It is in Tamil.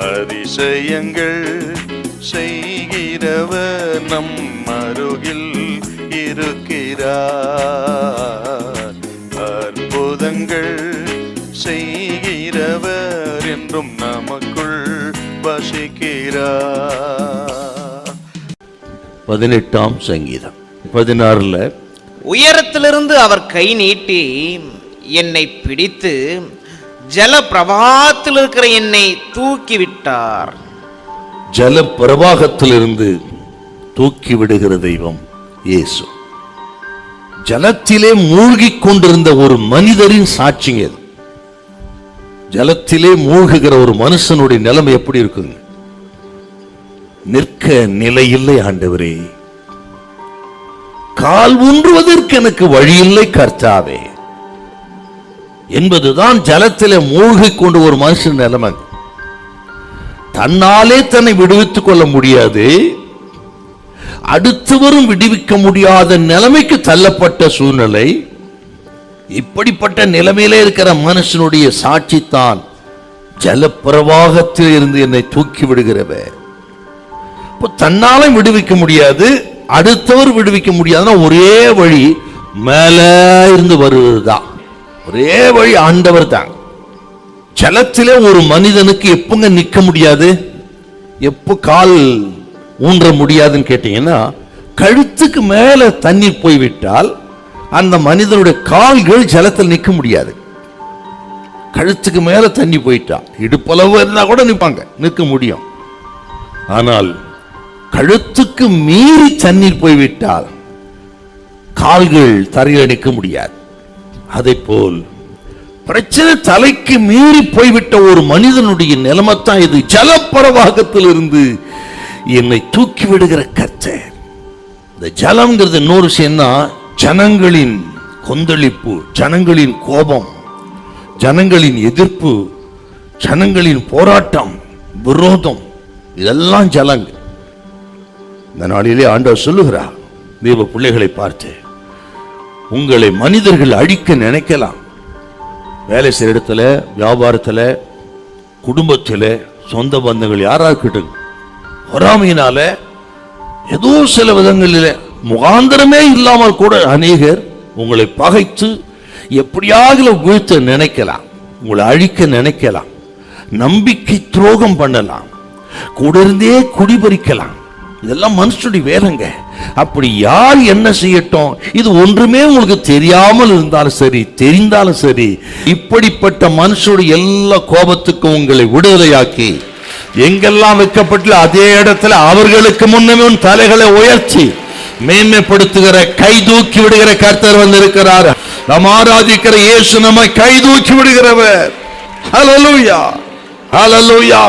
அதிசயங்கள் செய்கிறவர் நம் அருகில் இருக்கிறார். அற்புதங்கள் செய்கிறவர் என்றும் நமக்குள் வசிக்கிறார். 18ஆம் சங்கீதம் 16 உயரத்திலிருந்து அவர் கை நீட்டி என்னை பிடித்து ஜல பிரவாகத்தில் இருக்கிற என்னை தூக்கிவிட்டார். ஜல பிரவாகத்திலிருந்து தூக்கி விடுகிற தெய்வம் இயேசு. ஜலத்திலே மூழ்கிக் கொண்டிருந்த ஒரு மனிதரின் சாட்சிங்க. ஜலத்திலே மூழ்குகிற ஒரு மனுஷனுடைய நிலைமை எப்படி இருக்குங்க? நிற்க நிலையில்லை ஆண்டவரே, கால் ஊன்றுவதற்கு எனக்கு வழியில்லை கர்த்தாவே என்பதுதான் ஜலத்திலே மூழ்கிக் கொண்டு ஒரு மனுஷன் நிலைமை. தன்னாலே தன்னை விடுவித்துக் கொள்ள முடியாது, அடுத்தவரும் விடுவிக்க முடியாத நிலைமைக்கு தள்ளப்பட்ட சூழ்நிலை. இப்படிப்பட்ட நிலைமையிலே இருக்கிற மனுஷனுடைய சாட்சித்தான் ஜலப்பிரவாகத்தில் இருந்து என்னை தூக்கி விடுகிறவர். தன்னால விடுவிக்க முடியாது, அடுத்தவர் விடுவிக்க முடியாதுன்னா ஒரே வழி மேல இருந்து வருவதுதான். ஒரே வழி ஆண்டவர் தான். ஜலத்திலே ஒரு மனிதனுக்கு எப்பங்க நிற்க முடியாது, எப்போ கால் ஊன்ற முடியாதுன்னு கேட்டீங்கன்னா, கழுத்துக்கு மேல தண்ணீர் போய்விட்டால் அந்த மனிதனுடைய கால்கள் ஜலத்தில் நிற்க முடியாது. கழுத்துக்கு மேல தண்ணி போயிட்டா இடுப்பளவு இருந்தா கூட நிற்க முடியும். ஆனால் கழுத்துக்கு மீறி தண்ணீர் போய்விட்டால் கால்கள் தரையில் நிற்க முடியாது. அதே போல் பிரச்சனை தலைக்கு மீறி போய்விட்ட ஒரு மனிதனுடைய நிலைமைத்தான் இது. ஜலப்பிரவாகத்தில் இருந்து என்னை தூக்கி விடுகிற கர்த்தர். இந்த ஜலம்ங்கிறது இன்னொரு விஷயம்னா, ஜனங்களின் கொந்தளிப்பு, ஜனங்களின் கோபம், ஜனங்களின் எதிர்ப்பு, ஜனங்களின் போராட்டம், விரோதம், இதெல்லாம் ஜலங்க. இந்த நாளிலே ஆண்டவர் சொல்லுகிறார் தேவ பிள்ளைகளை பார்த்து, உங்களை மனிதர்கள் அழிக்க நினைக்கலாம். வேலை செய்கிற இடத்துல, வியாபாரத்தில், குடும்பத்தில், சொந்த பந்தங்கள் யாராருக்கிட்ட பொறாமையினால ஏதோ சில விதங்களில் முகாந்திரமே இல்லாமல் கூட அநேகர் உங்களை பகைத்து எப்படியாக வீழ்த்த நினைக்கலாம், உங்களை அழிக்க நினைக்கலாம், நம்பிக்கை துரோகம் பண்ணலாம், கூட இருந்தே குடிபறிக்கலாம். இதெல்லாம் மனுஷனுடைய வேலைங்க. அப்படி யார் என்ன செய்யட்டும், இது ஒன்றுமே உங்களுக்கு தெரியாமல் இருந்தாலும் சரி, தெரிந்தாலும் சரி, இப்படிப்பட்ட மனுஷனுடைய எல்லா கோபத்துக்கும் உங்களை விடுதலையாக்கி எங்கெல்லாம் வைக்கப்பட்டு அதே இடத்துல அவர்களுக்கு முன்னமே தலைகளை உயர்த்தி மேன்மைப்படுத்துகிற, கை தூக்கி விடுகிற கர்த்தர் வந்திருக்கிறார். நாம் ஆராதிக்கிற இயேசு நம்மை கை தூக்கி விடுகிறவர். ஹல்லேலூயா, ஹல்லேலூயா.